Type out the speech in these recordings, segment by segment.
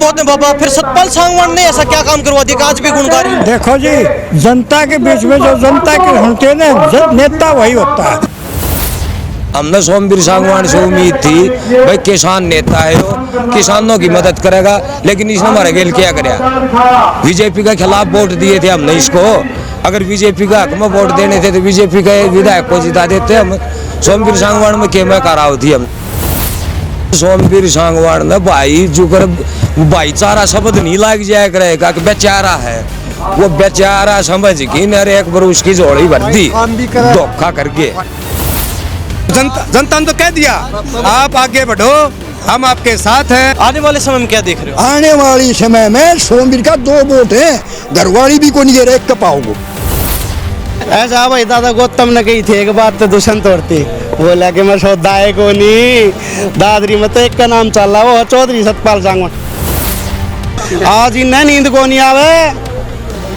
बहुत है बाबा, फिर सतपाल सांगवान ने ऐसा क्या काम करवा दिया कि आज भी गुणगारी हो? देखो जी, जनता के बीच में जो जनता के होते हैं ना, नेता वही होता है। हमने सोमवीर सांगवान से उम्मीद थी भाई किसान नेता है वो, किसानों की मदद करेगा, लेकिन इसने हमारे गेल क्या कराया? बीजेपी के खिलाफ वोट दिए थे हमने इसको। अगर बीजेपी का हक में वोट देने थे तो बीजेपी के विधायक को जिता देते हम। सोमवीर सांगवान में क्या करा होती हम? सोमवीर सांगवान ने भाई जुकर भाईचारा शब्द नहीं लाग जाया करेगा कि बेचारा है, वो बेचारा समझ की मेरे एक बार उसकी जोड़ी भर दी धोखा करके। जनता ने तो कह दिया आप आगे बढ़ो, हम आपके साथ हैं। आने वाले समय में क्या देख रहे हो? आने वाली समय में सोमवीर का 2 वोट है, घरवाली भी को नहीं दे रहे, एक कपाओ ऐसा भाई दादा गौतम ने कही थी एक बात तो दूषण तोड़ती, बोला कि मैं सौदा है को नहीं दादरी में तो एक का नाम चल रहा वो चौधरी सतपाल सांगवान। आज इन्हें नींद को नहीं आवे,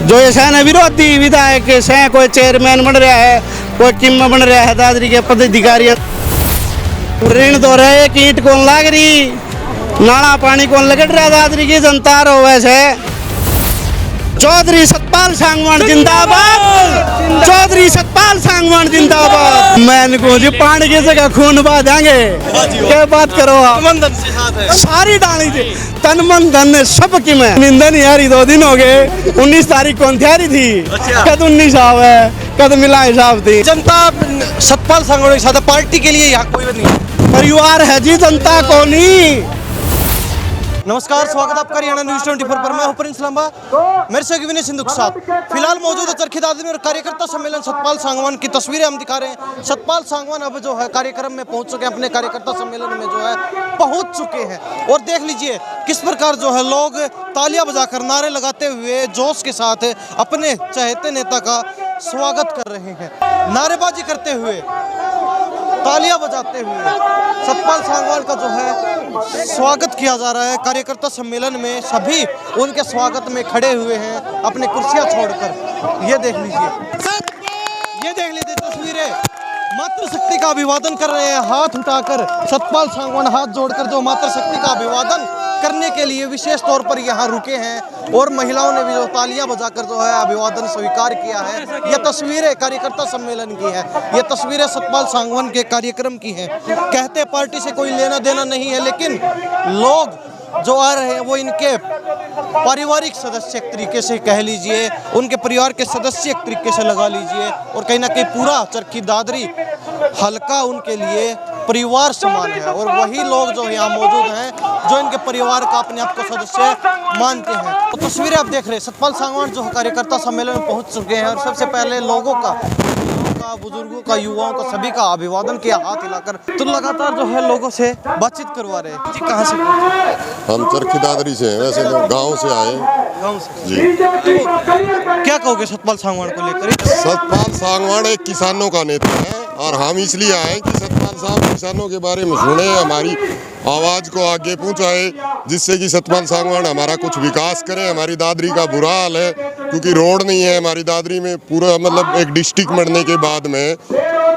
जो ऐसा न विरोधी विधायक से कोई चेयरमैन बन रहा है, कोई किम बन रहा है, दादरी के पदाधिकारी ऋण दो रहे, एक ईंट कौन लाग रही, नाला पानी कौन लगट रहा, दादरी की जनता रो वैसे। चौधरी सतपाल सांगवान जिंदाबाद, चौधरी सतपाल सांगवान जिंदाबाद। मैंने को जी पानी की जगह खून बहा देंगे, क्या बात करो आप? सारी डाली थी तन मन धन सब की मैं निंदा नहीं आ रही। 2 दिन हो गए, 19 तारीख कौन थी थी, कद 19 साहब है, कद मिला हिसाब थी। जनता सतपाल सांगवान के साथ पार्टी के लिए यहाँ कोई नहीं, परिवार है जी, जनता को नहीं। नमस्कार, स्वागत आपका हरियाणा न्यूज़ 24 पर। मैं हूं प्रिंस लांबा, मेरे से विनय सिंधु के साथ फिलहाल मौजूद है चरखी दादरी में और कार्यकर्ता सम्मेलन सतपाल सांगवान की तस्वीरें हम दिखा रहे हैं। सतपाल सांगवान अब जो है कार्यक्रम में पहुंच चुके हैं, अपने कार्यकर्ता सम्मेलन में जो है पहुंच चुके हैं और देख लीजिए किस प्रकार जो है लोग तालियां बजाकर नारे लगाते हुए जोश के साथ अपने चहेते नेता का स्वागत कर रहे हैं, नारेबाजी करते हुए, तालियां बजाते हुए सतपाल सांगवान का जो है स्वागत किया जा रहा है। कार्यकर्ता सम्मेलन में सभी उनके स्वागत में खड़े हुए हैं अपने कुर्सियां छोड़कर। ये देख लीजिए तस्वीरें, मातृशक्ति का अभिवादन कर रहे हैं हाथ उठाकर। सतपाल सांगवान हाथ जोड़कर जो मातृशक्ति का अभिवादन करने के लिए विशेष तौर पर यहाँ रुके हैं और महिलाओं ने भी जो तालियां बजाकर जो है अभिवादन स्वीकार किया है। ये तस्वीरें कार्यकर्ता सम्मेलन की है, ये तस्वीरें सतपाल सांगवान के कार्यक्रम की हैं। कहते पार्टी से कोई लेना देना नहीं है, लेकिन लोग जो आ रहे हैं वो इनके पारिवारिक सदस्य एक तरीके से कह लीजिए, उनके परिवार के सदस्य एक तरीके से लगा लीजिए, और कहीं ना कहीं पूरा चरखी दादरी हल्का उनके लिए परिवार समान है और वही लोग जो यहाँ मौजूद हैं जो इनके परिवार का अपने आप को सदस्य मानते हैं। तो तस्वीरें आप देख रहे हैं, सतपाल सांगवान जो कार्यकर्ता सम्मेलन में पहुँच चुके हैं और सबसे पहले लोगों का, बुजुर्गों का, युवाओं का, सभी का अभिवादन किया हाथ हिलाकर। तो लगातार जो है लोगों से बातचीत करवा रहे हैं। जी कहाँ से? हम चरखी दादरी से हैं, वैसे तो गांव से आए। गाँव से जी। तो क्या कहोगे सतपाल सांगवान को लेकर? सतपाल सांगवान एक किसानों का नेता है और हम इसलिए आए कि सतपाल साहब किसानों के बारे में सुने, हमारी आवाज को आगे पहुंचाए, जिससे कि सतपाल सांगवान हमारा कुछ विकास करे। हमारी दादरी का बुरा हाल है क्योंकि रोड नहीं है हमारी दादरी में, पूरा मतलब एक डिस्ट्रिक्ट बनने के बाद में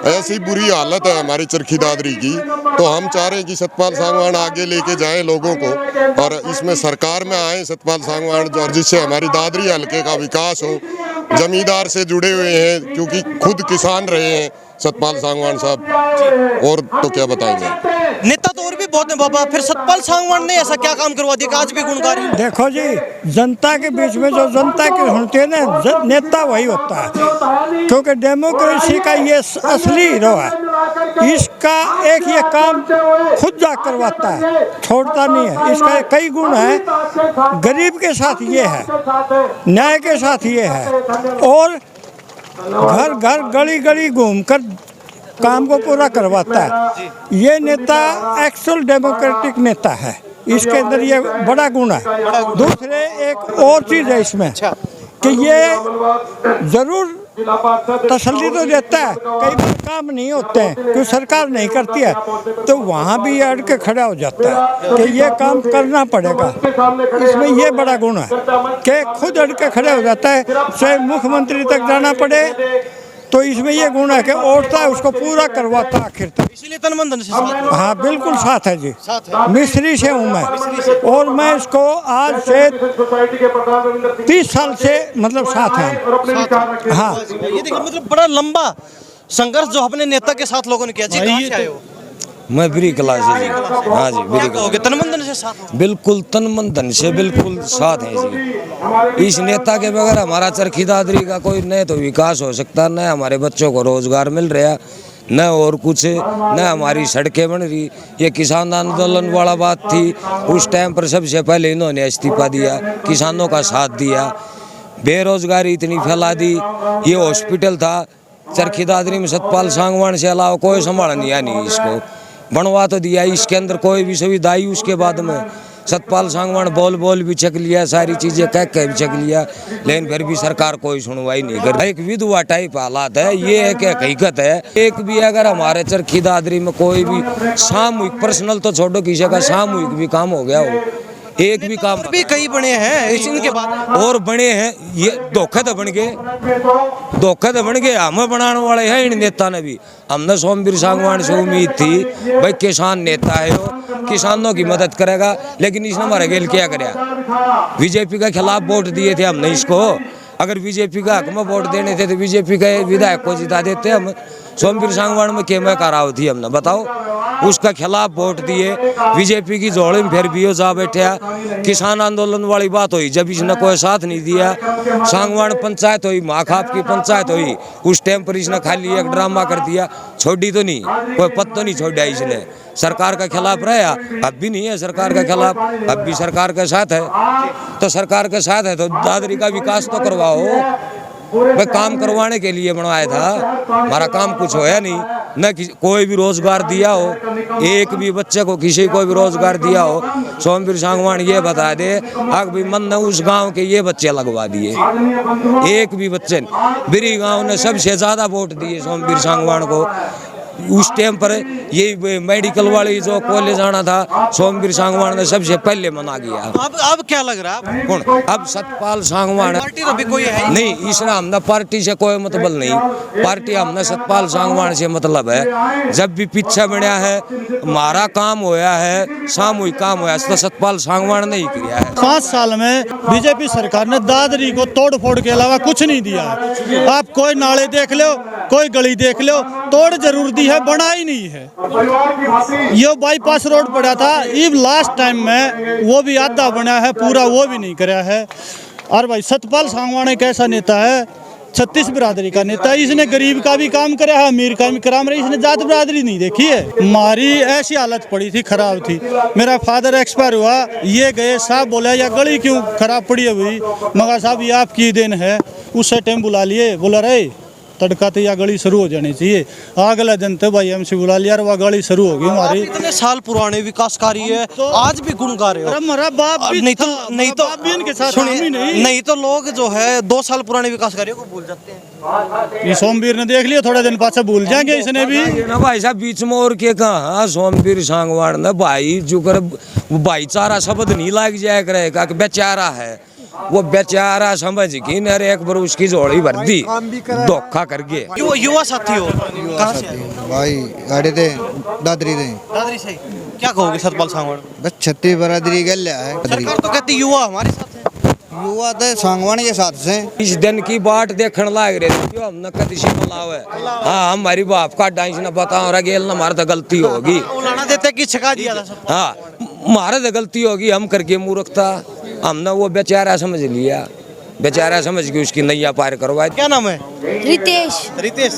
ऐसी बुरी हालत है हमारी चरखी दादरी की। तो हम चाह रहे हैं कि सतपाल सांगवान आगे लेके जाएं लोगों को और इसमें सरकार में आए सतपाल सांगवान, और जिससे हमारी दादरी हल्के का विकास हो। जमींदार से जुड़े हुए हैं क्योंकि खुद किसान रहे हैं सतपाल सांगवान साहब, और तो क्या बताएंगे। नेता तो और भी बहुत है बाबा, फिर सतपाल सांगवान ने ऐसा क्या काम करवा दिया कि आज भी गुणगारी हो? देखो जी, जनता के बीच में जो जनता के होते हैं ना, नेता वही होता है, क्योंकि डेमोक्रेसी का ये असली हीरो है। इसका एक ये काम खुद जा करवाता है, छोड़ता नहीं है। इसका कई गुण है, गरीब के साथ ये है, न्याय के साथ ये है, और घर घर गली गली घूमकर काम को पूरा करवाता है। ये नेता एक्चुअल डेमोक्रेटिक नेता है, इसके अंदर ये बड़ा गुण है। दूसरे एक और चीज़ है इसमें कि ये जरूर तसल्ली तो देता है, कई बार काम नहीं होते हैं क्योंकि सरकार नहीं करती है, तो वहाँ भी ये अड़ के खड़ा हो जाता है कि ये काम करना पड़ेगा। इसमें ये बड़ा गुण है कि खुद अड़ के खड़े हो जाता है, चाहे मुख्यमंत्री तक जाना पड़े तो इसमें ये गुण है कि उठता है उसको पूरा करवाता आखिर तक। इसीलिए तन मन धन से साथ हाँ बिल्कुल साथ है जी। साथ है। मिस्री से हूँ मैं, और मैं इसको आज से 30 साल से मतलब साथ है। हाँ ये देखिए मतलब बड़ा लंबा संघर्ष जो अपने नेता के साथ लोगों ने किया। जी कहाँ से आए हो? मैं ब्री क्लास है जी। हाँ जी, ब्री क्या क्लास। कहोगे तन मन धन से साथ हो? बिल्कुल तन मन धन से बिल्कुल साथ है जी। इस नेता के बगैर हमारा चरखी दादरी का कोई न तो विकास हो सकता, न हमारे बच्चों को रोजगार मिल रहा, न और कुछ, न हमारी सड़कें बन रही। ये किसान आंदोलन वाला बात थी, उस टाइम पर सबसे पहले इन्होंने इस्तीफा दिया, किसानों का साथ दिया। बेरोजगारी इतनी फैला दी। ये हॉस्पिटल था चरखी दादरी में, सतपाल सांगवान से अलावा कोई संभालने नहीं इसको, बनवा तो दिया, इसके अंदर कोई भी सुविधा आई। उसके बाद में सतपाल सांगवान बोल भी चक लिया, सारी चीजें कह भी चक लिया, लेकिन फिर भी सरकार कोई सुनवाई नहीं कर रही। एक विधवा टाइप हालात है, ये है कि हकीकत है। एक भी अगर हमारे चरखी दादरी में कोई भी सामूहिक, पर्सनल तो छोड़ो, किसी का सामूहिक भी काम हो गया हो, एक भी काम भी कई बने हैं इनके बाद और बने हैं, ये धोखे तो बन गए, धोखे तो बन गए। हमें बनाने वाले हैं इन नेता ने भी। हमने सोमवीर सांगवान से उम्मीद थी भाई किसान नेता है वो, किसानों की मदद करेगा, लेकिन इसने हमारे गेल क्या कराया? बीजेपी के खिलाफ वोट दिए थे हमने इसको। अगर बीजेपी का हक में वोट देने थे तो बीजेपी के विधायक को जिता देते हम। सोमवीर सांगवान में क्या मैं कराव थी हमने, बताओ? उसका खिलाफ वोट दिए, बीजेपी की जोड़े में फिर भी हो जा बैठे। किसान आंदोलन वाली बात हुई, जब इसने कोई साथ नहीं दिया। सांगवान पंचायत हुई, महाखाप की पंचायत हुई, उस टाइम पर इसने खाली एक ड्रामा कर दिया, छोड़ी तो नहीं, कोई पद तो नहीं छोड़ा इसने। सरकार का खिलाफ रहा, अब भी नहीं है सरकार के खिलाफ, अब भी सरकार के साथ है। तो सरकार के साथ है तो दादरी का विकास तो करवाओ। भाई काम करवाने के लिए बनवाया था, हमारा काम कुछ होया नहीं। न कोई भी रोजगार दिया हो, एक भी बच्चे को किसी को भी रोजगार दिया हो। सोमवीर सांगवान ये बता दे, आग भी मन ने उस गांव के ये बच्चे लगवा दिए, एक भी बच्चे। बिरी गांव ने सबसे ज्यादा वोट दिए सोमवीर सांगवान को। उस टाइम पर ये मेडिकल वाली जो कॉलेज आना था, सोमवीर सांगवान ने सबसे पहले मना गया। अब क्या लग रहा है कौन? अब सतपाल सांगवान पार्टी तो भी कोई है नहीं, इसने हमने पार्टी से कोई मतलब नहीं, पार्टी हमने सतपाल सांगवान से मतलब है। जब भी पीछे बढ़िया है, हमारा काम होया है, सामूहिक काम होया, तो सतपाल सांगवान ने ही किया है। 5 साल में बीजेपी सरकार ने दादरी को तोड़ फोड़ के अलावा कुछ नहीं दिया। आप कोई नाले देख लो, कोई गली देख लो, तोड़ जरूर दी है, बना ही नहीं है। ये बाईपास रोड पड़ा था, इब लास्ट टाइम में वो भी आधा बना है, पूरा वो भी नहीं करा है। और भाई सतपाल सांगवान एक ऐसा नेता है, 36 बिरादरी का नेता, इसने गरीब का भी काम करा है, अमीर का भी काम रहा, इसने जात बिरादरी नहीं देखी है। हमारी ऐसी हालत पड़ी थी, खराब थी। मेरा फादर एक्सपायर हुआ, ये गए, साहब बोला या गली क्यों खराब पड़ी हुई, मगर साहब ये आपकी देन है। उससे टाइम बुला लिए, बोला रहे तड़का तो या गली शुरू हो जानी चाहिए। अगला दिन तो भाई हमसे बुला लिया, वह गली शुरू हो गई हमारी। इतने साल पुराने विकास कार्य है, आज भी गुण गा रहे हो। हमारा बाप भी नहीं तो था, नहीं तो बाप भी इनके साथ सुनिए, हम ही नहीं। नहीं तो लोग जो है 2 साल पुराने विकास कार्यों को भूल जाते हैं। ये सोमवीर ने देख लिया, थोड़े दिन पाछे भूल जाएंगे इसने भी। ना भाई साहब बीच में और के कहा सोमवीर सांगवान ने भाई जो कर भाईचारा शब्द नहीं लाग जाए करेगा कि बेचारा है, वो बेचारा समझ की न एक बार उसकी जोड़ी भर दी, धोखा करके। युवा साथी हो, कहाँ से आए हो? भाई गाड़ी थे दादरी थे। दादरी से। क्या कहोगे सतपाल सांगवान? बस 36 बरादरी गल है। सरकार तो कहती युवा हमारे साथ है। युवा तो सांगवान के साथ से इस दिन की बाट देखने लाग रहे थे, जो हमने कदिशी बुलाव है। हाँ हमारी बाप का डांस न बता रहा गेल न, हमारा तो गलती होगी। उलाना देते कि छका दिया था सब। हाँ हमारा तो गलती होगी, हम करके मूर्खता, हमने वो बेचारा समझ लिया, बेचारा समझ के उसकी नैया पार करवाई। क्या नाम है? रितेश। रितेश,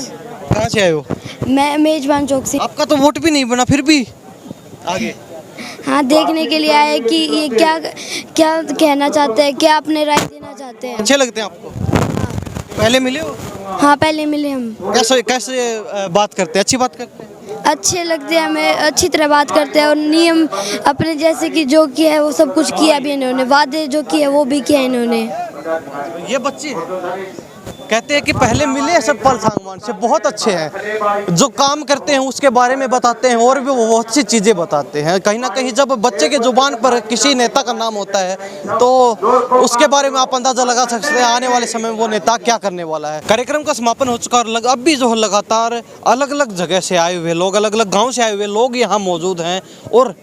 कहाँ से आए हो? मैं मेजबान चौक से। आपका तो वोट भी नहीं बना, फिर भी आगे। हाँ, देखने के लिए आए कि ये क्या क्या कहना चाहते हैं, क्या अपने राय देना चाहते हैं। अच्छे लगते हैं आपको? पहले मिले हो? हाँ पहले मिले हम। कैसे कैसे बात करते हैं? अच्छी बात करते हैं? अच्छे लगते हैं हमें, अच्छी तरह बात करते हैं, और नियम अपने जैसे कि जो किया है वो सब कुछ किया भी इन्होंने, वादे जो किए वो भी किया इन्होंने। ये बच्चे कहते हैं कि पहले मिले सतपाल सांगवान से, बहुत अच्छे हैं, जो काम करते हैं उसके बारे में बताते हैं और भी वो बहुत सी चीज़ें बताते हैं। कहीं ना कहीं जब बच्चे के जुबान पर किसी नेता का नाम होता है तो उसके बारे में आप अंदाजा लगा सकते हैं आने वाले समय में वो नेता क्या करने वाला है। कार्यक्रम का समापन हो चुका और अब भी जो है लगातार अलग अलग जगह से आए हुए लोग, अलग अलग गाँव से आए हुए लोग यहाँ मौजूद हैं। और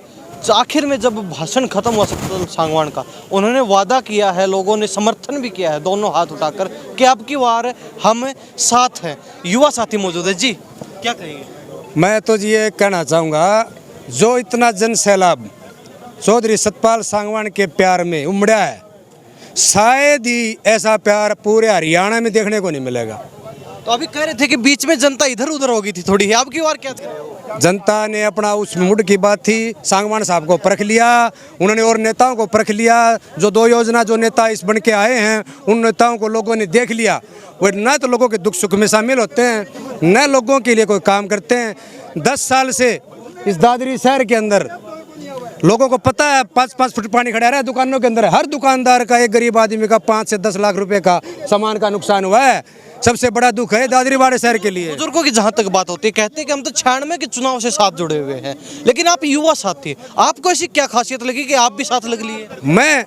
आखिर में जब भाषण खत्म हुआ सतपाल सांगवान का, उन्होंने वादा किया है, लोगों ने समर्थन भी किया है दोनों हाथ उठाकर कि अब की बार हम साथ हैं। युवा साथी मौजूद है जी, क्या कहेंगे? मैं तो जी ये कहना चाहूँगा, जो इतना जन सैलाब चौधरी सतपाल सांगवान के प्यार में उमड़ा है, शायद ही ऐसा प्यार पूरे हरियाणा में देखने को नहीं मिलेगा। तो अभी कह रहे थे कि बीच में जनता इधर उधर हो गई थी थोड़ी, अब की बार क्या थे? जनता ने अपना उस मूड की बात थी, सांगवान साहब को परख लिया उन्होंने और नेताओं को परख लिया। जो 2 योजना जो नेता इस बन के आए हैं उन नेताओं को लोगों ने देख लिया। वो न तो लोगों के दुख सुख में शामिल होते हैं, न लोगों के लिए कोई काम करते हैं। 10 साल से इस दादरी शहर के अंदर लोगों को पता है 5-5 फुट पानी खड़ा रहा है दुकानों के अंदर। हर दुकानदार का, एक गरीब आदमी का 5 से 10 लाख रुपए का सामान का नुकसान हुआ है। सबसे बड़ा दुख है दादरीवाड़े शहर के लिए। बुजुर्गों की जहाँ तक बात होती है, कहते हैं कि हम तो 96 के चुनाव से साथ जुड़े हुए हैं, लेकिन आप युवा साथी, आपको ऐसी क्या खासियत लगी कि आप भी साथ लग लिए?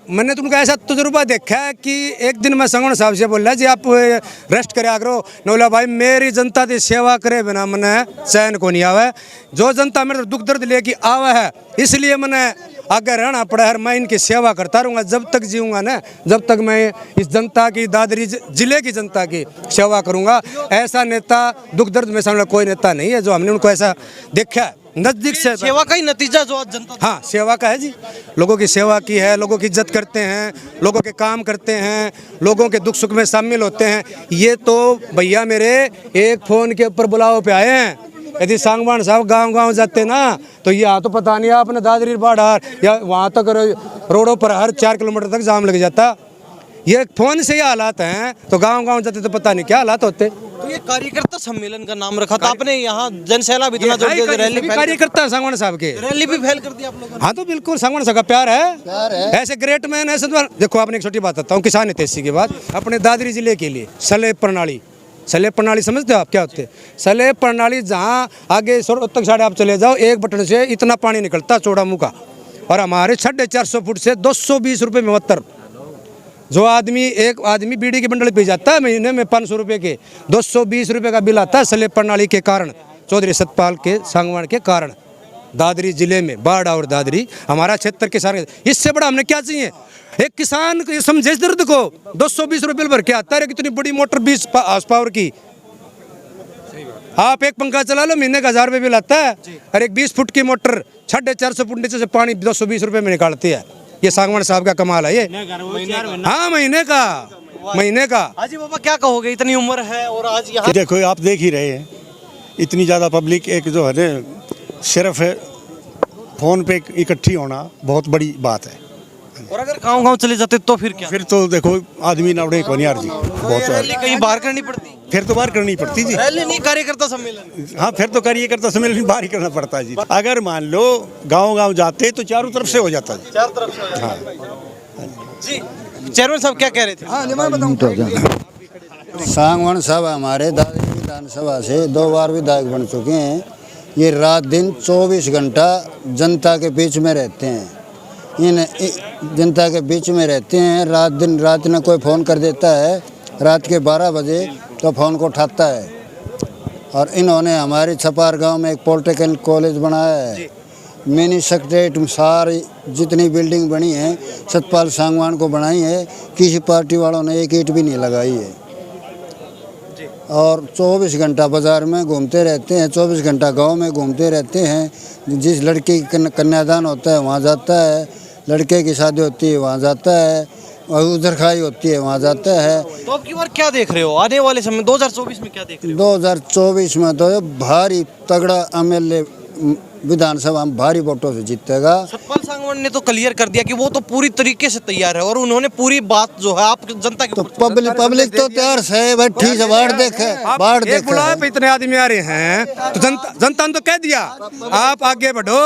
मैंने तुमको ऐसा तजुर्बा देखा है कि एक दिन मैं सांगवान साहब से बोला जी आप रेस्ट करे करो, नौला भाई मेरी जनता की सेवा करे बिना मैंने चैन को नहीं आवे। जो जनता मेरे दुख दर्द लेके आवा है इसलिए मैंने आगे रहना पड़ा है। मैं इनकी सेवा करता रहूँगा जब तक जीऊँगा ना, जब तक मैं इस जनता की, दादरी जिले की जनता की सेवा करूँगा। ऐसा नेता दुख दर्द में सामने कोई नेता नहीं है जो हमने उनको ऐसा देखा है नजदीक से। सेवा का ही नतीजा जो आज जनता, हाँ सेवा का है जी, लोगों की सेवा की है, लोगों की इज्जत करते हैं, लोगों के काम करते हैं, लोगों के दुख सुख में शामिल होते हैं। ये तो भैया मेरे एक फ़ोन के ऊपर बुलाव पे आए हैं। यदि सांगवान साहब गांव-गांव जाते ना तो यहाँ तो पता नहीं आपने दादरी बाढ़ या वहाँ तक रोडों पर हर 4 किलोमीटर तक जाम लग जाता। ये फोन से ही हालात हैं, तो गांव-गांव जाते तो पता नहीं क्या हालात होते। तो ये कार्यकर्ता सम्मेलन का नाम रखा था आपने, यहाँ जनसैलाब इतना जोड़ दिया, रैली कार्यकर्ता सांगवान साहब के, रैली भी फैल कर दी आप लोगों ने। हाँ तो बिल्कुल सांगवान साहब का प्यार है। ऐसे ग्रेट मैन ऐसे देखो, आपने एक छोटी बात बताता हूँ, किसान हितैषी की बात। अपने दादरी जिले के लिए सलेब प्रणाली समझते हो आप क्या होते? सलेब प्रणाली जहाँ आगे तक साढ़े आप चले जाओ, एक बटन से इतना पानी निकलता चौड़ा मुँह का, और हमारे 450 फुट से 220 रुपये में 72। जो आदमी, एक आदमी बीड़ी की बंडल पी जाता है महीने में 500 रुपये के, 220 रुपये का बिल आता है सलेब प्रणाली के कारण, चौधरी सतपाल के सांगवान के कारण। दादरी जिले में बाढ़ और दादरी हमारा क्षेत्र किसान, इससे बड़ा हमने क्या चाहिए? एक किसान को समझे दर्द को 220 रुपये बिल भर के आता है। कितनी बड़ी मोटर 20 हाउस पावर की, आप एक पंखा चला लो महीने का 1000 रुपये बिल आता है। और एक 20 फुट की मोटर 450 फुट नीचे से पानी 220 रुपये में निकालती है। ये सांगवान साहब का कमाल है ये। हाँ महीने का। हाजी बाबा क्या कहोगे, इतनी उम्र है और आज यहाँ देखो आप देख ही रहे हैं इतनी ज़्यादा पब्लिक एक जो है सिर्फ फ़ोन पे इकट्ठी होना बहुत बड़ी बात है। और अगर गांव-गांव चले जाते तो फिर क्या? फिर तो देखो आदमी नवड़े को नहीं यार जी, बहुत रैली कहीं बाहर करनी पड़ती, फिर तो बाहर करनी पड़ती जी। रैली नहीं, कार्यकर्ता सम्मेलन। हाँ फिर तो कार्यकर्ता सम्मेलन बाहर ही करना पड़ता है जी। अगर मान लो गाँव जाते तो चारों तरफ से हो जाता है। चारों तरफ से। हाँ जी, चेयरमैन साहब क्या कह रहे थे? सांगवान साहब हमारे दादरी विधानसभा से 2 बार विधायक बन चुके हैं। ये रात दिन 24 घंटा जनता के बीच में रहते हैं। जनता के बीच में रहते हैं, रात में कोई फ़ोन कर देता है रात के 12 बजे तो फ़ोन को उठाता है। और इन्होंने हमारे छपार गांव में एक पॉलिटेक्निक कॉलेज बनाया है, मिनी सेक्रेटरीट, सारी जितनी बिल्डिंग बनी है सतपाल सांगवान को बनाई है। किसी पार्टी वालों ने एक ईंट भी नहीं लगाई है। और 24 घंटा बाज़ार में घूमते रहते हैं, 24 घंटा गांव में घूमते रहते हैं। जिस लड़के की कन्यादान होता है वहाँ जाता है, लड़के की शादी होती है वहाँ जाता है, और उधर खाई होती है वहाँ जाता है। तो अब की बार क्या देख रहे हो आने वाले समय 2024 में, क्या देख रहे हो? 2024 में तो भारी तगड़ा एमएलए विधानसभा में भारी वोटों से जीतेगा। सतपाल सांगवान ने तो क्लियर कर दिया कि वो तो पूरी तरीके से तैयार है और उन्होंने पूरी बात जो है आप जनता की, तो पब्लिक तो तैयार है बैठी से बाढ़ देखे, बाढ़ देखे। इतने आदमी आ रहे हैं तो जनता ने तो कह दिया आप आगे बढ़ो,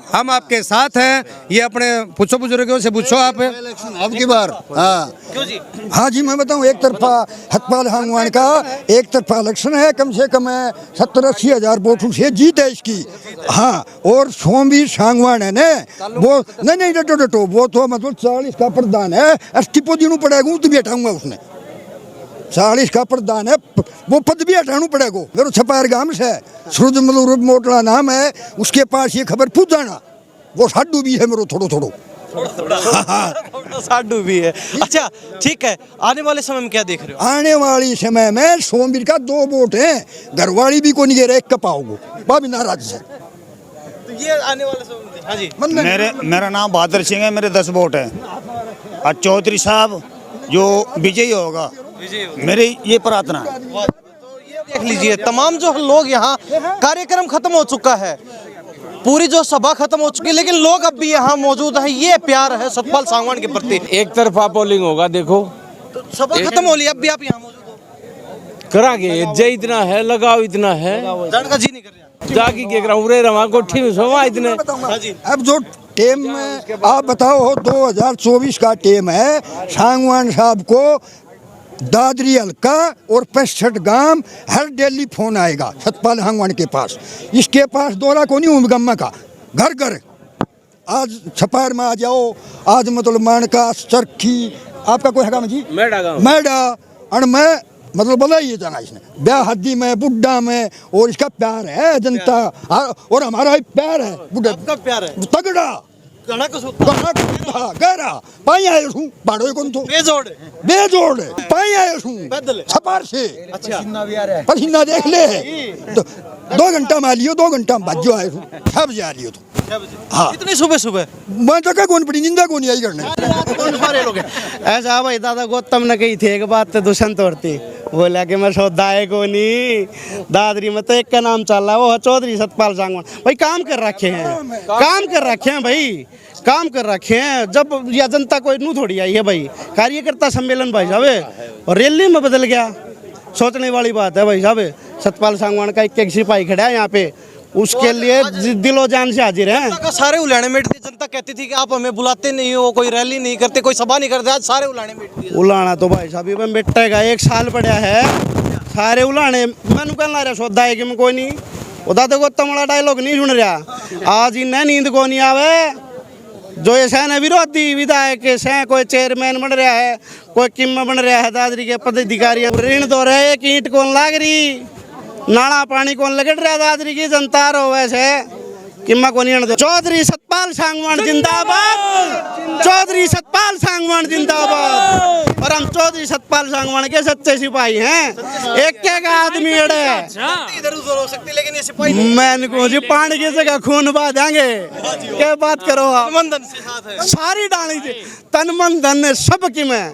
हम आपके साथ हैं। ये अपने पूछो बुजुर्गों से पूछो आप। अब की बार हाँ क्यों जी? हाँ जी, मैं बताऊँ, एक तरफा सतपाल सांगवान का एक तरफा इलेक्शन है, कम से कम 70-80 हज़ार वोटों से जीत है इसकी। हाँ, और सोमवीर सांगवान है ना, वो नहीं डटो वो तो मतलब 40 का प्रधान है, अस्तित्व देना पड़ेगा, तो भी हटाऊंगा उसने। 40 का प्रधान है, वो पद भी हटाना पड़ेगा। मेरे छपायर गांव से सूरज मोटला नाम है, उसके पास ये खबर पूछ जाना, वो साडू भी है मेरे थोड़ो साडू भी है। अच्छा ठीक है, आने वाले समय में क्या देख रहे हो? आने वाली समय में सोमवीर का 2 वोट है, घरवाली भी को नहीं गिरे, एक कपाओगे वह भी नाराज है। तो ये आने वाले समय में हाँ जी। मेरा नाम बहादुर सिंह है, मेरे 10 वोट हैं। और चौधरी साहब जो विजयी होगा, मेरी ये प्रार्थना है। देख लीजिए, तमाम जो लोग यहाँ, कार्यक्रम खत्म हो चुका है, पूरी जो सभा खत्म हो चुकी है, लेकिन लोग अब भी यहाँ मौजूद हैं। ये प्यार है सतपाल सांगवान के प्रति। एक तरफा पोलिंग होगा, देखो तो सभा खत्म हो ली, अब भी आप यहाँ मौजूद हो? करांगे, जय इतना है, लगाओ इतना है, जाने का जी नहीं कर रहा। जाकी के ग्राउंड रवा कोठी में सोवा इतने। अब जो टेम में आप बताओ 2024 का टेम है, सांगवान साहब को दादरी हल्का और 65 गांव हर डेली फोन आएगा सतपाल सांगवान के पास। इसके पास दौरा को नहीं उमगम्मा का, घर घर आज छपार में आ जाओ, आज मतलब मानका चरखी आपका कोई है जी मैडा और मैं मतलब बोला ये जाना इसने ब्याह हद्दी में बुड्ढा में, और इसका प्यार है जनता और हमारा प्यार है बुड्ढा आपका प्यार है तगड़ा गहरा पाई आए हूँ बाड़ो कौन तो बेजोड़ पाई आए हूँ छपार से। अच्छा पसीना देख ले तो 2 घंटा में लियो, 2 घंटा में भाजो आए हूँ, 6 बजे आ लियो तो। हाँ इतनी सुबह मैं तो क्या कौन पड़ी निंदा कौन आई करने। सारे लोग ऐसा भाई दादा गौतम ने कही थी एक बात तो दूषण तोड़ती, बोला कि मैं सौदा है को नहीं, दादरी में तो एक का नाम चल रहा है, वो चौधरी सतपाल सांगवान। भाई काम कर रखे हैं, काम कर रखे हैं भाई, काम कर रखे हैं। जब यह जनता कोई नू थोड़ी आई है भाई, कार्यकर्ता सम्मेलन भाई साहब और रैली में बदल गया, सोचने वाली बात है भाई साहब। सतपाल सांगवान का एक सिपाही खड़ा है यहाँ पे, उसके लिए दिलो जान से हाजिर है। सारे उलाने मेट दी। जनता कहती थी कि आप हमें बुलाते नहीं हो, कोई रैली नहीं करते, कोई सभा नहीं करते, आज सारे उलाने मेट दिए। उलाना तो भाई साहब में बेटेगा 1 साल पड़ा है, सारे उलाने मैनू कहना रहा सौदा है कि मैं कोई नहीं, उदा तो गौतम वाला डायलॉग नहीं सुन रहा। आज इन्हें नींद को नहीं आवे, जो ये सहन विरोधी विधायक सह कोई चेयरमैन बन रहा है, कोई किम बन रहा है, दादरी के पदाधिकारी ऋण दो रहे, एक ईंट कौन लाग रही, नाला पानी कौन लगड़ रहा, दादरी की जनता रो वैसे किम्मा को नहीं। चौधरी सतपाल सांगवान जिंदाबाद, चौधरी सतपाल सांगवान जिंदाबाद। और हम चौधरी सतपाल सांगवान के सच्चे सिपाही हैं, एक आदमी अड़े इधर उधर हो सकती, लेकिन ये सिपाही मैंने को जी पानी की जगह खून बहा देंगे। क्या बात करो आप, मंदन से साथ है, सारी डाली जी तन मन धन सब की मैं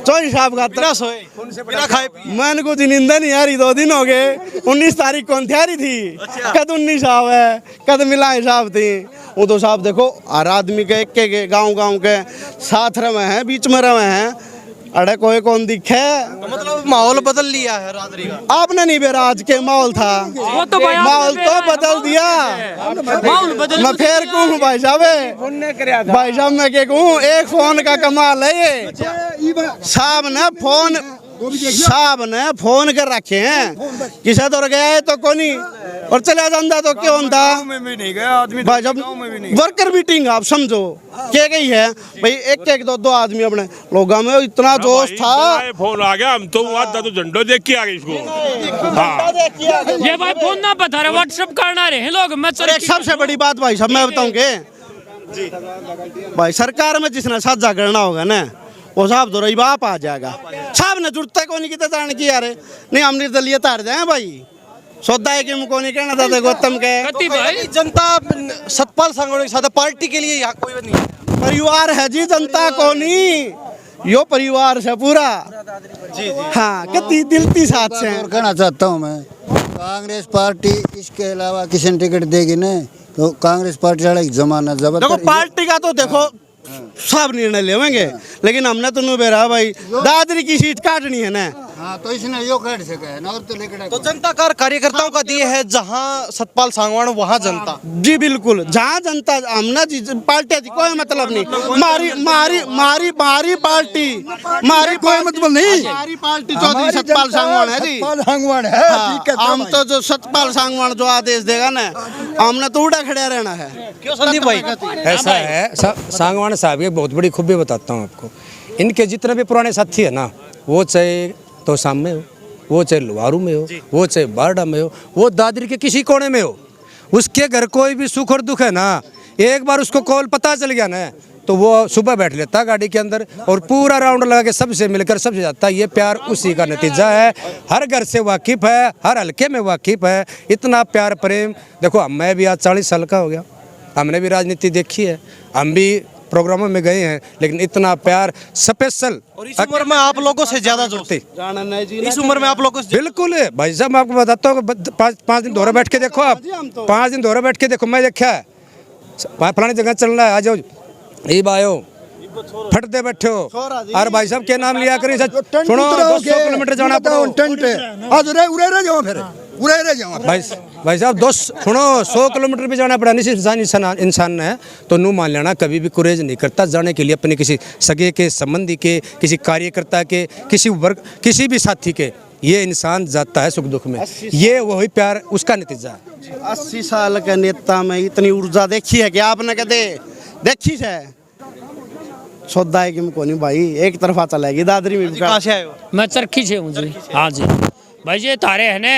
चौधरी साहब का बिना सोए बिना खाए मैंने को निंदा नहीं आ रही, 2 दिन हो गए। 19 तारीख कौन थी थी, कद 19 साहब है, कद मिला साहब थी। वो तो साहब देखो हर आदमी के एक गांव के साथ रहे हैं, बीच में रहे हैं, अरे कोई कौन दिखे। मतलब माहौल बदल लिया है रात्रि का। आपने नहीं बेरा आज के माहौल था, माहौल तो बदल दिया। मैं फिर कहूँ भाई साहब, भाई साहब मैं क्या कहूँ, एक फोन का कमाल है ये। साहब ने फोन कर रखे हैं, किसे तो गया है तो कोनी और चला जाता तो क्यों होता भाई साहब। वर्कर मीटिंग आप समझो क्या गई है भाई, एक 2 आदमी अपने लोगों में इतना जोश था। फोन आ गया, हम तो वहाँ तो झंडो देख के आ गए इसको। ये भाई फोन ना बता रहे, व्हाट्सएप करना रहे हैं लोग। मैं एक सबसे बड़ी बात भाई साहब मैं बताऊँ के भाई, सरकार में जिसने साझा करना होगा ना, वो साहब तो रही बाप आ जाएगा। साहब ने जुड़ता को नहीं किया जान की यार, नहीं हम निर्दलीय तार जाए भाई, सौदा है कि मुझको नहीं कहना था गौतम के भाई। जनता सतपाल सांगवान के साथ पार्टी के लिए यहाँ कोई नहीं, परिवार है जी, जनता को नहीं, यो परिवार से पूरा जी। हाँ कितनी दिल की साथ से कहना चाहता हूँ मैं, कांग्रेस पार्टी इसके अलावा किसी ने टिकट देगी नहीं तो कांग्रेस पार्टी वाला जमाना जबरदस्त। देखो पार्टी का तो देखो सब निर्णय लेंगे, लेकिन हमने तो नु बेरा भाई दादरी की सीट काटनी है ना, हाँ तो इसने यो कर सके है ना और तो लेकर तो जनता कार्यकर्ताओं का दिए है जहां सतपाल सांगवान वहां जनता। जी बिल्कुल, जहाँ जनता हमने पार्टी थी कोई मतलब नहीं, मारी मारी मारी मारी पार्टी, मारी कोई मतलब नहीं, हमारी पार्टी चौधरी सतपाल सांगवान है जी। सतपाल सांगवान है, ठीक है। हम तो जो सतपाल सांगवान जो आदेश देगा ना, हमने तो उड़ा खड़ा रहना है। क्यों संदीप भाई? ऐसा है सांगवान साहब की बहुत बड़ी खूबी बताता हूँ आपको। इनके जितने भी पुराने साथी है ना, वो चाहे तोसाम में हो, वो चाहे लुहारू में हो, वो चाहे बारडा में हो, वो दादरी के किसी कोने में हो, उसके घर कोई भी सुख और दुख है ना, एक बार उसको कॉल पता चल गया ना, तो वो सुबह बैठ लेता है गाड़ी के अंदर और पूरा राउंड लगा के सबसे मिलकर सबसे जाता है। ये प्यार उसी का नतीजा है। हर घर से वाकिफ है, हर हल्के में वाकिफ है। इतना प्यार प्रेम देखो, मैं भी आज 40 साल का हो गया, हमने भी राजनीति देखी है, हम भी प्रोग्रामों में गए हैं, लेकिन इतना प्यार स्पेशल। और इस उम्र में आप लोगों से ज्यादा जोड़ते, इस उम्र में आप लोगों से बिल्कुल है भाई साहब। मैं आपको बताता हूँ, 5 दिन दोहरा बैठ के देखो, आप 5 दिन दोहरा बैठ के देखो, मैं देखा है फलानी जगह चल रहा है, आ जाओ ईब आयो फट दे बैठे हो। अरे भाई साहब के नाम लिया करें, सुनो 200 किलोमीटर जाना भाई साहब 100 किलोमीटर भी जाना पड़ा। इंसान ने तो नू मान लेना कभी भी कुरेज नहीं करता जाने के लिए, अपने किसी सगे के, संबंधी के, किसी कार्यकर्ता के, किसी वर्ग, किसी भी साथी के। ये इंसान जाता है सुख दुख में, ये वही प्यार उसका नतीजा है। 80 साल के नेता में इतनी ऊर्जा देखी है कि आपने कहते देखी है सौदा है कि को नहीं भाई, एक तरफा चलेगी दादरी में। कहाँ से आए हो? मैं चरखी से हूँ जी। हाँ जी भाई, ये तारे है ना,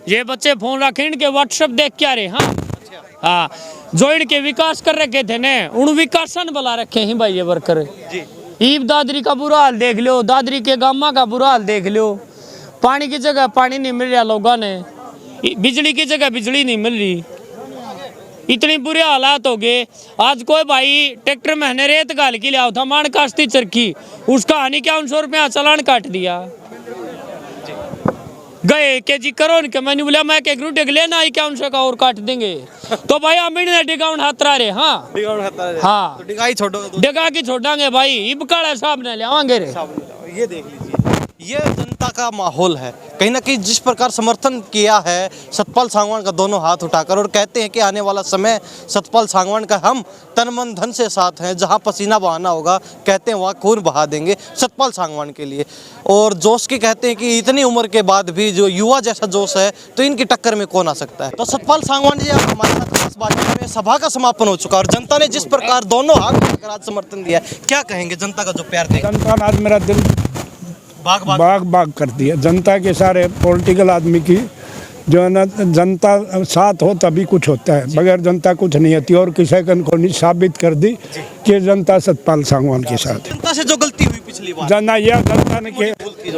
ये बच्चे फोन रखे इनके व्हाट्सएप देख क्या रहे। हाँ जो इनके विकास कर रखे थे ना, उन विकासन बुला रखे हैं भाई ये वर्कर। ईब दादरी का बुरा हाल देख लो, दादरी के गामा का बुरा हाल देख लो। पानी की जगह पानी नहीं मिल रहा लोगों ने, बिजली की जगह बिजली नहीं मिल रही, इतनी बुरे हालात हो गए। आज कोई भाई ट्रैक्टर में रेत गाल के लिया था मान काश्ती चरखी, उसका हानि क्या 100 रुपया चालान काट दिया। गए के जी करो इनके, मैंने बोला मैं के ग्रुप लेना ही क्या 100 का और काट देंगे। तो भाई हम इन्हें डिगाउन हाथरा रहे। हाँ तो डिगाई छोड़ो, डिगा की छोड़ांगे भाई, इबकाड़ा साहब ने ले आवांगे रे। ये देख लीजिए, ये जनता का माहौल है। कहीं ना कहीं जिस प्रकार समर्थन किया है सतपाल सांगवान का दोनों हाथ उठाकर, और कहते हैं कि आने वाला समय सतपाल सांगवान का हम तन मन धन से साथ हैं, जहां पसीना बहाना होगा कहते हैं वहां खून बहा देंगे सतपाल सांगवान के लिए। और जोश के कहते हैं कि इतनी उम्र के बाद भी जो युवा जैसा जोश है, तो इनकी टक्कर में कौन आ सकता है। तो सतपाल सांगवान जी आप हमारे साथ खास बातचीत में, सभा का समापन हो चुका और जनता ने जिस प्रकार दोनों हाथ उठाकर आज समर्थन दिया है, क्या कहेंगे जनता का जो प्यार देगा? जनता ने आज मेरा दिल बाग कर दिया। जनता के सारे पॉलिटिकल आदमी की जो है ना, जनता साथ हो तभी कुछ होता है, बगैर जनता कुछ नहीं होती। और किसी को नहीं साबित कर दी कि जनता सतपाल सांगवान के साथ। जनता से जो गलती हुई पिछली बार, जनता ने के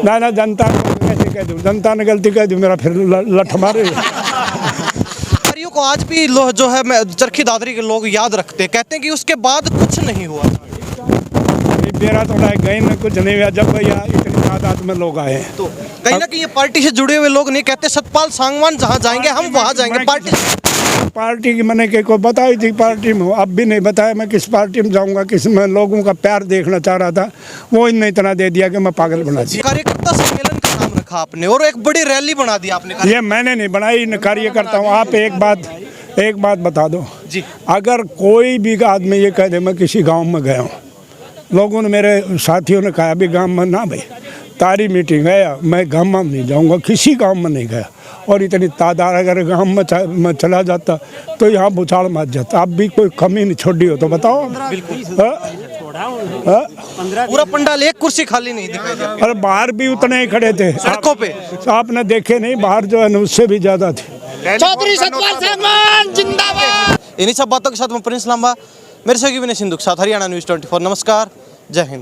ना जनता कैसे कह दूँ, जनता ने गलती कह दी मेरा फिर लठ मारे। को आज भी जो है चरखी दादरी के लोग याद रखते हैं, कहते हैं कि उसके बाद कुछ नहीं हुआ। मेरा तो गए में कुछ नहीं हुआ जब भैया इतनी तादाद में लोग आए। तो कहीं ना कहीं ये पार्टी से जुड़े हुए लोग नहीं कहते सतपाल सांगवान जहां जाएंगे हम वहां जाएंगे। पार्टी की मैंने को बताई थी पार्टी में, अब भी नहीं बताया मैं किस पार्टी में जाऊंगा, किस में लोगों का प्यार देखना चाह रहा था, वो इन्हें इतना दे दिया कि मैं पागल बना दिया। कार्यकर्ता सम्मेलन का नाम रखा आपने और एक बड़ी रैली बना दी आपने। ये मैंने नहीं बनाई, कार्यकर्ता हूँ। आप एक बात बता दो जी, अगर कोई भी आदमी ये कह दे मैं किसी गाँव में गया हूँ, लोगों ने मेरे साथियों ने कहा अभी गांव में ना भाई तारी मीटिंग है, मैं गांव में नहीं जाऊंगा, किसी गांव में नहीं गया। और इतनी तादाद अगर गांव में चला जाता तो यहाँ भूचाल मच जाता। अब भी कोई कमी नहीं छोड़ी हो तो बताओ। पूरा पंडाल एक कुर्सी खाली नहीं दिखाई दिया। अरे बाहर भी उतने ही खड़े थे सड़कों पे, आपने देखे नहीं, बाहर जो है उससे भी ज्यादा थे। चौधरी सतपाल सांगवान जिंदाबाद। इन्हीं सब बातों के साथ मैं प्रिंस लांबा, मेरे सहयोगी विनय सिंधु के साथ हरियाणा न्यूज़ 24। नमस्कार, जय हिंद।